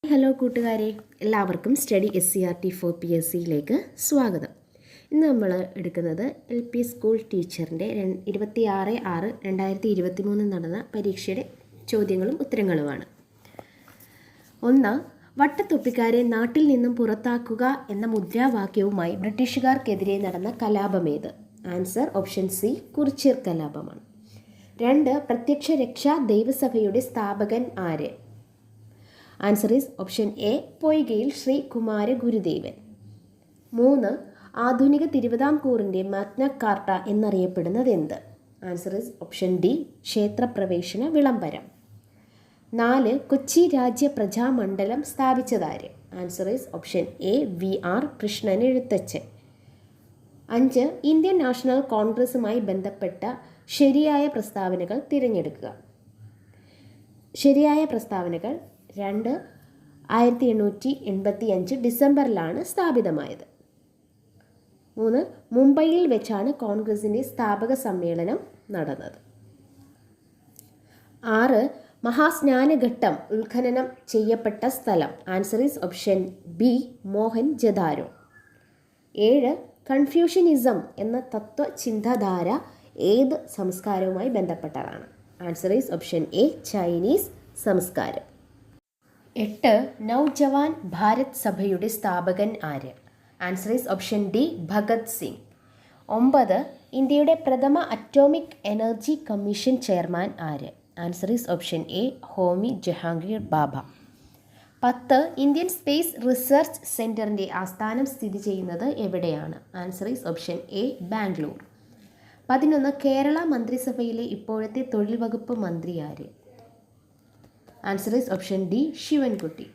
Hello കൂട്ടുകാരെ, എല്ലാവർക്കും study SCERT four PSC സ്വാഗതം. ഇന്ന് നമ്മൾ എടുക്കുന്നത് LP സ്കൂൾ ടീച്ചറിൻ്റെ 26/6/2023 നടന്ന പരീക്ഷയുടെ ചോദ്യങ്ങളും ഉത്തരങ്ങളുമാണ്. 1. വട്ടത്തൊപ്പിക്കാരെ നാട്ടിൽ നിന്നും പുറത്താക്കുക എന്ന മുദ്രാവാക്യവുമായി ബ്രിട്ടീഷുകാർക്കെതിരെ നടന്ന കലാപമേത്? ആൻസർ ഓപ്ഷൻ സി, കുറിച്യർ കലാപമാണ്. 2. പ്രത്യക്ഷ രക്ഷാ ദൈവസഭയുടെ സ്ഥാപകൻ ആര്? Answer is option A, Poikayil Sree Kumara Gurudevan. 3. ആധുനിക തിരുവിതാംകൂറിൻ്റെ മാഗ്ന കാർട്ട എന്നറിയപ്പെടുന്നത് എന്ത്? ആൻസർ ഈസ് ഓപ്ഷൻ ഡി, ക്ഷേത്രപ്രവേശന വിളംബരം. 4. കൊച്ചി രാജ്യ പ്രജാമണ്ഡലം സ്ഥാപിച്ചതാര്? Answer is option A, VR Krishnan Ezhuthachan. 5. Indian National കോൺഗ്രസുമായി ബന്ധപ്പെട്ട ശരിയായ പ്രസ്താവനകൾ തിരഞ്ഞെടുക്കുക. ശരിയായ പ്രസ്താവനകൾ: 2. 1885 ഡിസംബറിലാണ് സ്ഥാപിതമായത്. 3. മുംബൈയിൽ വെച്ചാണ് കോൺഗ്രസിൻ്റെ സ്ഥാപക സമ്മേളനം നടന്നത്. 6. മഹാസ്നാനഘട്ടം ഉത്ഖനനം ചെയ്യപ്പെട്ട സ്ഥലം? Answer is option B, Mohenjodaro. 7. Confucianism എന്ന തത്വചിന്താധാര ഏത് സംസ്കാരവുമായി ബന്ധപ്പെട്ടതാണ്? Answer is option A, Chinese സംസ്കാരം. 8. നൗജവാൻ ഭാരത് സഭയുടെ സ്ഥാപകൻ ആര്? Answer is option D, Bhagat Singh. 9. ഇന്ത്യയുടെ പ്രഥമ അറ്റോമിക് എനർജി കമ്മീഷൻ ചെയർമാൻ ആര്? Answer is option A, Homi Jehangir Bhabha. 10. Indian space research സെൻറ്ററിൻ്റെ ആസ്ഥാനം സ്ഥിതി ചെയ്യുന്നത് എവിടെയാണ്? Answer is option A, Bangalore. 11. Kerala മന്ത്രിസഭയിലെ ഇപ്പോഴത്തെ തൊഴിൽ വകുപ്പ് മന്ത്രി ആര്? Answer is option D, Sivankutty.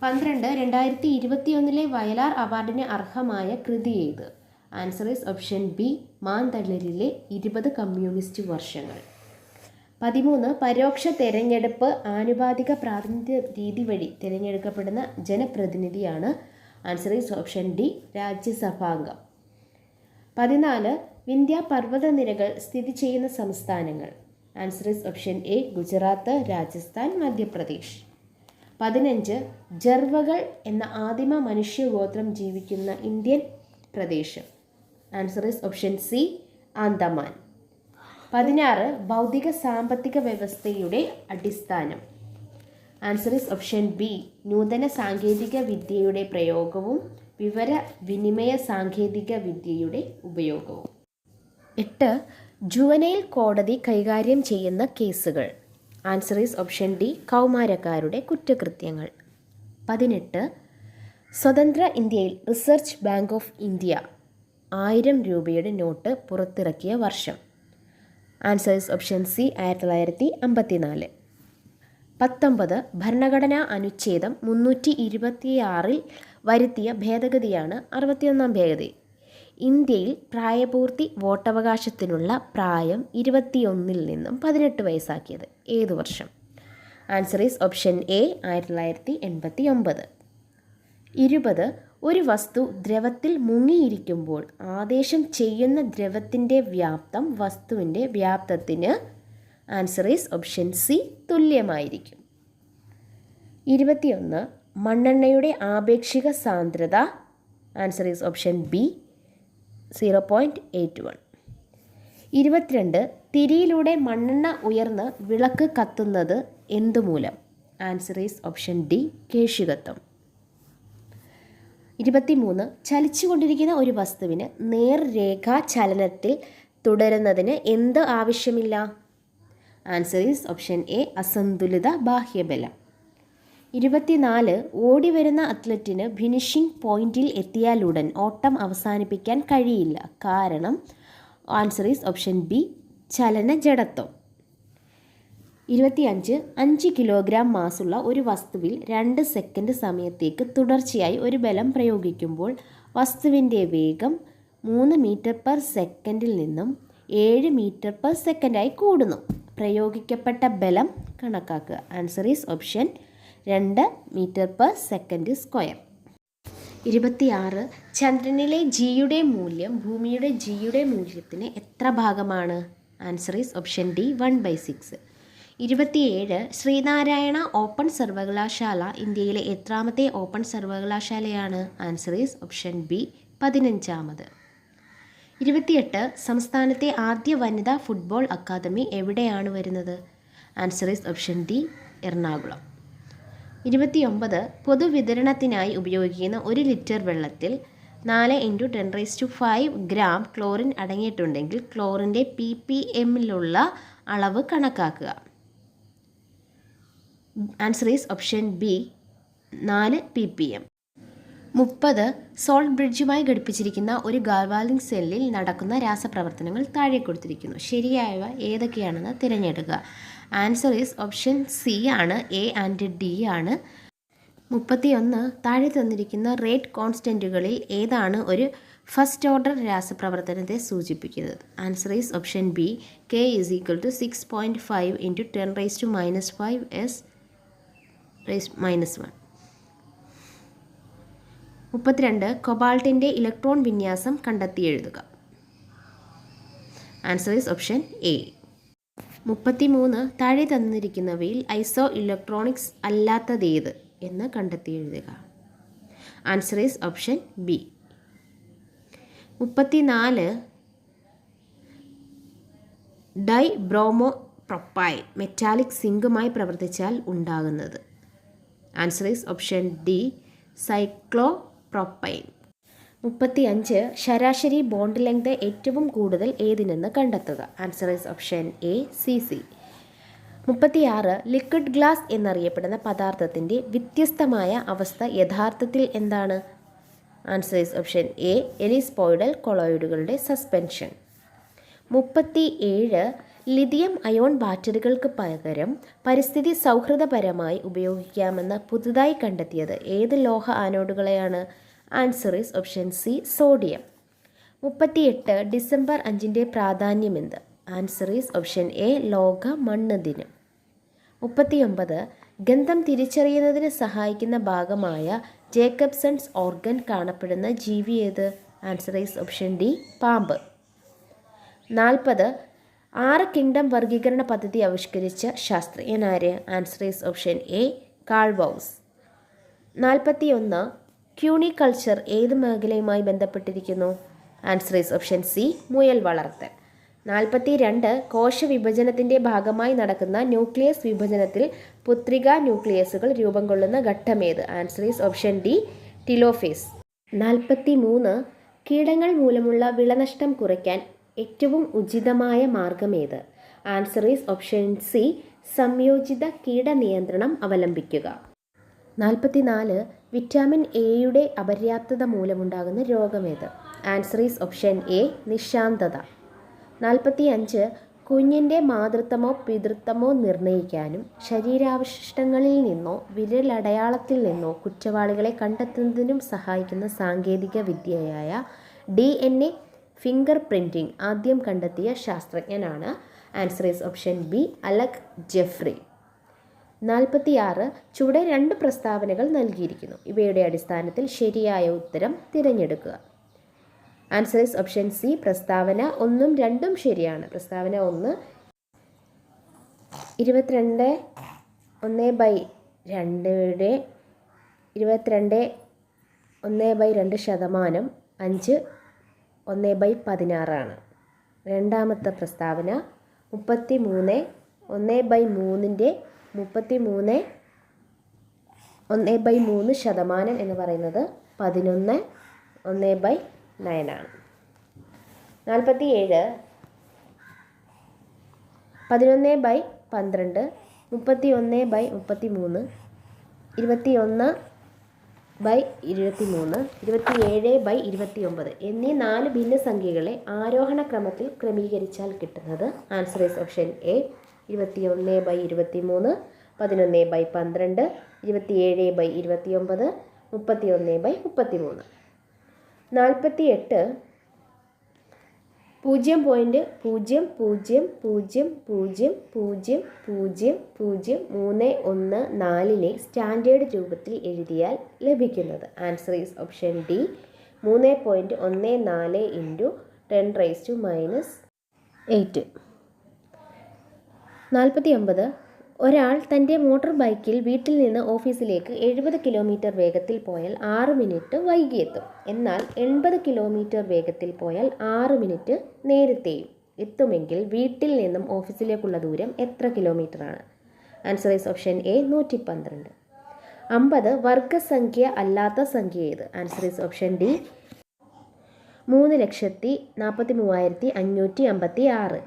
12. 2021 Vayalar അവാർഡിന് അർഹമായ കൃതി ഏത്? ആൻസർ ഈസ് ഓപ്ഷൻ ബി, മാന്തളിരിലെ 20 കമ്മ്യൂണിസ്റ്റ് വർഷങ്ങൾ. 13. പരോക്ഷ തെരഞ്ഞെടുപ്പ് ആനുപാതിക പ്രാതിനിധ്യ രീതി വഴി തിരഞ്ഞെടുക്കപ്പെടുന്ന ജനപ്രതിനിധിയാണ്? ആൻസർ ഈസ് ഓപ്ഷൻ ഡി, രാജ്യസഭാംഗം. 14. വിന്ധ്യ പർവ്വതനിരകൾ സ്ഥിതി ചെയ്യുന്ന സംസ്ഥാനങ്ങൾ? Answer is option A, Gujarat, Rajasthan, Madhya Pradesh. 15. ജർവകൾ എന്ന ആദിമ മനുഷ്യഗോത്രം ജീവിക്കുന്ന ഇന്ത്യൻ പ്രദേശം? Answer is option C, Andaman. 16. ഭൗതിക സാമ്പത്തിക വ്യവസ്ഥയുടെ അടിസ്ഥാനം? ആൻസർ ഈസ് ഓപ്ഷൻ ബി, നൂതന സാങ്കേതിക വിദ്യയുടെ പ്രയോഗവും വിവരവിനിമയ സാങ്കേതിക വിദ്യയുടെ ഉപയോഗവും. 8. ജുവനൈൽ കോടതി കൈകാര്യം ചെയ്യുന്ന കേസുകൾ? ആൻസർ ഈസ് ഓപ്ഷൻ ഡി, കൗമാരക്കാരുടെ കുറ്റകൃത്യങ്ങൾ. 18. സ്വതന്ത്ര ഇന്ത്യയിൽ റിസർച്ച് ബാങ്ക് ഓഫ് ഇന്ത്യ 1000 രൂപയുടെ നോട്ട് പുറത്തിറക്കിയ വർഷം? Answer is option C, 1954. 19. ഭരണഘടനാ അനുച്ഛേദം 326 വരുത്തിയ ഭേദഗതിയാണ് 61-ാം ഭേദഗതി. ഇന്ത്യയിൽ പ്രായപൂർത്തി വോട്ടവകാശത്തിനുള്ള പ്രായം 21 നിന്നും 18 വയസ്സാക്കിയത് ഏതു വർഷം? Answer is option A, 1989. 20. ഒരു വസ്തു ദ്രവത്തിൽ മുങ്ങിയിരിക്കുമ്പോൾ ആദേശം ചെയ്യുന്ന ദ്രവത്തിൻ്റെ വ്യാപ്തം വസ്തുവിൻ്റെ വ്യാപ്തത്തിന്? ആൻസർ ഈസ് ഓപ്ഷൻ സി, തുല്യമായിരിക്കും. 21. മണ്ണെണ്ണയുടെ ആപേക്ഷിക സാന്ദ്രത? Answer is option B, 0.81. 22. തിരിയിലൂടെ മണ്ണെണ്ണ ഉയർന്ന് വിളക്ക് കത്തുന്നത് എന്തുമൂലം? ആൻസർ ഈസ് ഓപ്ഷൻ ഡി, കേശികത്വം. 23. ചലിച്ചുകൊണ്ടിരിക്കുന്ന ഒരു വസ്തുവിന് നേർരേഖാ ചലനത്തിൽ തുടരുന്നതിന് എന്ത് ആവശ്യമില്ല? ആൻസർ ഈസ് ഓപ്ഷൻ എ, അസന്തുലിത ബാഹ്യബലം. 24. ഓടിവരുന്ന അത്ലറ്റിന് ഫിനിഷിംഗ് പോയിന്റിൽ എത്തിയാലുടൻ ഓട്ടം അവസാനിപ്പിക്കാൻ കഴിയില്ല, കാരണം? ആൻസർ ഈസ് ഓപ്ഷൻ ബി, ചലന ജഡത്വം. 25. 5 കിലോഗ്രാം മാസുള്ള ഒരു വസ്തുവിൽ 2 സെക്കൻഡ് സമയത്തേക്ക് തുടർച്ചയായി ഒരു ബലം പ്രയോഗിക്കുമ്പോൾ വസ്തുവിൻ്റെ വേഗം 3 മീറ്റർ/സെക്കൻഡിൽ നിന്നും 7 മീറ്റർ/സെക്കൻഡായി കൂടുന്നു. പ്രയോഗിക്കപ്പെട്ട ബലം കണക്കാക്കുക. Answer is option 2 metre per second square. 26. ചന്ദ്രനിലെ ജിയുടെ മൂല്യം ഭൂമിയുടെ ജിയുടെ മൂല്യത്തിന് എത്ര ഭാഗമാണ്? Answer is option D, 1/6. 27 Sree Narayana open സർവകലാശാല ഇന്ത്യയിലെ എത്രാമത്തെ ഓപ്പൺ സർവകലാശാലയാണ്? ആൻസർ ഈസ് ഓപ്ഷൻ ബി 15ാമത്. 28 സംസ്ഥാനത്തെ ആദ്യ വനിതാ ഫുട്ബോൾ അക്കാദമി എവിടെയാണ് വരുന്നത്? Answer is option D Ernakulam. 29 പൊതുവിതരണത്തിനായി ഉപയോഗിക്കുന്ന 1 ലിറ്റർ വെള്ളത്തിൽ 4 × 10⁵ ഗ്രാം ക്ലോറിൻ അടങ്ങിയിട്ടുണ്ടെങ്കിൽ ക്ലോറിൻ്റെ ppmലുള്ള അളവ് കണക്കാക്കുക. Answer is option B 4 ppm. 30 salt ബ്രിഡ്ജുമായി ഘടിപ്പിച്ചിരിക്കുന്ന ഒരു ഗാൽവാനിക് സെല്ലിൽ നടക്കുന്ന രാസപ്രവർത്തനങ്ങൾ താഴെ കൊടുത്തിരിക്കുന്നു. ശരിയായവ ഏതൊക്കെയാണെന്ന് തിരഞ്ഞെടുക്കുക. ആൻസർ ഈസ് ഓപ്ഷൻ സി ആണ്, എ ആൻഡ് ഡി ആണ്. 31 താഴെ തന്നിരിക്കുന്ന റേറ്റ് കോൺസ്റ്റൻറ്റുകളിൽ ഏതാണ് ഒരു ഫസ്റ്റ് ഓർഡർ രാസപ്രവർത്തനത്തെ സൂചിപ്പിക്കുന്നത്? Answer is option B K = 6.5 × 10⁻⁵ S−1. 32 കൊബാൾട്ടിൻ്റെ ഇലക്ട്രോൺ വിന്യാസം കണ്ടെത്തി എഴുതുക. Answer is option A. 33 താഴെ തന്നിരിക്കുന്നവയിൽ ഐസോ ഇലക്ട്രോണിക്സ് അല്ലാത്തതേത് എന്ന് കണ്ടെത്തി എഴുതുക. Answer is option B. 34 dibromo propyne metallic സിങ്കുമായി പ്രവർത്തിച്ചാൽ ഉണ്ടാകുന്നത്? Answer is option D cyclopropyne. 35 ശരാശരി ബോണ്ട് ലെങ്ത് ഏറ്റവും കൂടുതൽ ഏതിനെന്ന് കണ്ടെത്തുക. Answer is option A CC. 36 liquid glass എന്നറിയപ്പെടുന്ന പദാർത്ഥത്തിൻ്റെ വ്യത്യസ്തമായ അവസ്ഥ യഥാർത്ഥത്തിൽ എന്താണ്? Answer is option A ellipsoidal കൊളോയിഡുകളുടെ സസ്പെൻഷൻ. 37 ലിഥിയം അയോൺ ബാറ്ററികൾക്ക് പകരം പരിസ്ഥിതി സൗഹൃദപരമായി ഉപയോഗിക്കാമെന്ന് പുതുതായി കണ്ടെത്തിയത് ഏത് ലോഹ ആനോഡുകളെയാണ്? Answer is option C sodium. 38 December 5ൻ്റെ പ്രാധാന്യമെന്ത്? Answer is option A ലോക മണ്ണ് ദിനം. 39 ഗന്ധം തിരിച്ചറിയുന്നതിന് സഹായിക്കുന്ന ഭാഗമായ ജേക്കബ്സൺസ് ഓർഗൻ കാണപ്പെടുന്ന ജീവി ഏത്? ആൻസർ ഈസ് ഓപ്ഷൻ ഡി പാമ്പ്. 40 6 കിങ്ഡം വർഗീകരണ പദ്ധതി ആവിഷ്കരിച്ച ശാസ്ത്രജ്ഞനാര്? Answer is option A Carl Woese. 41 cuniculture ഏത് മേഖലയുമായി ബന്ധപ്പെട്ടിരിക്കുന്നു? ആൻസർ ഈസ് ഓപ്ഷൻ സി മുയൽ വളർത്തൽ. 42 കോശവിഭജനത്തിൻ്റെ ഭാഗമായി നടക്കുന്ന ന്യൂക്ലിയസ് വിഭജനത്തിൽ പുത്രികാ ന്യൂക്ലിയസുകൾ രൂപം കൊള്ളുന്ന ഘട്ടമേത്? Answer is option D telophase. 43 കീടങ്ങൾ മൂലമുള്ള വിളനഷ്ടം കുറയ്ക്കാൻ ഏറ്റവും ഉചിതമായ മാർഗമേത്? ആൻസർ ഈസ് ഓപ്ഷൻ സി സംയോജിത കീടനിയന്ത്രണം അവലംബിക്കുക. 44 വിറ്റാമിൻ എയുടെ അപര്യാപ്തത മൂലമുണ്ടാകുന്ന രോഗമേത്? ആൻസർ ഈസ് ഓപ്ഷൻ എ നിശാന്തത. 45 കുഞ്ഞിൻ്റെ മാതൃത്വമോ പിതൃത്വമോ നിർണ്ണയിക്കാനും ശരീരാവശിഷ്ടങ്ങളിൽ നിന്നോ വിരലടയാളത്തിൽ നിന്നോ കുറ്റവാളികളെ കണ്ടെത്തുന്നതിനും സഹായിക്കുന്ന സാങ്കേതിക വിദ്യയായ DNA ഫിംഗർ പ്രിൻറ്റിംഗ് ആദ്യം കണ്ടെത്തിയ ശാസ്ത്രജ്ഞനാണ്? Answer is option B Alec Jeffrey. 46 ചുവടെ 2 പ്രസ്താവനകൾ നൽകിയിരിക്കുന്നു. ഇവയുടെ അടിസ്ഥാനത്തിൽ ശരിയായ ഉത്തരം തിരഞ്ഞെടുക്കുക. ആൻസർ ഈസ് ഓപ്ഷൻ സി പ്രസ്താവന 1ഉം 2ഉം ശരിയാണ്. പ്രസ്താവന 1 22/1/2യുടെ 22/1/2% 5 1/16 ആണ്. രണ്ടാമത്തെ പ്രസ്താവന 33/1/3ൻ്റെ 33/1/3% എന്ന് പറയുന്നത് 11/9 ആണ്. 47 11/12 31/33 21/23 27/29 എന്നീ 4 ഭിന്നസംഖ്യകളെ ആരോഹണ ക്രമത്തിൽ ക്രമീകരിച്ചാൽ കിട്ടുന്നത്? Answer is option A 21/23 11/12 27/29 31/33. 48 0.0000003114 standard രൂപത്തിൽ എഴുതിയാൽ ലഭിക്കുന്നത്? Answer is option D 3.14 × 10⁻⁸. 49 ഒരാൾ തൻ്റെ മോട്ടോർ ബൈക്കിൽ വീട്ടിൽ നിന്ന് ഓഫീസിലേക്ക് 70 കിലോമീറ്റർ വേഗത്തിൽ പോയാൽ 6 മിനിറ്റ് വൈകിയെത്തും. എന്നാൽ 80 കിലോമീറ്റർ വേഗത്തിൽ പോയാൽ 6 മിനിറ്റ് നേരത്തെയും എത്തുമെങ്കിൽ വീട്ടിൽ നിന്നും ഓഫീസിലേക്കുള്ള ദൂരം എത്ര കിലോമീറ്ററാണ്? Answer is option A 112. 50 വർഗസംഖ്യ അല്ലാത്ത സംഖ്യ ഏത്? Answer is option D 3,43,556.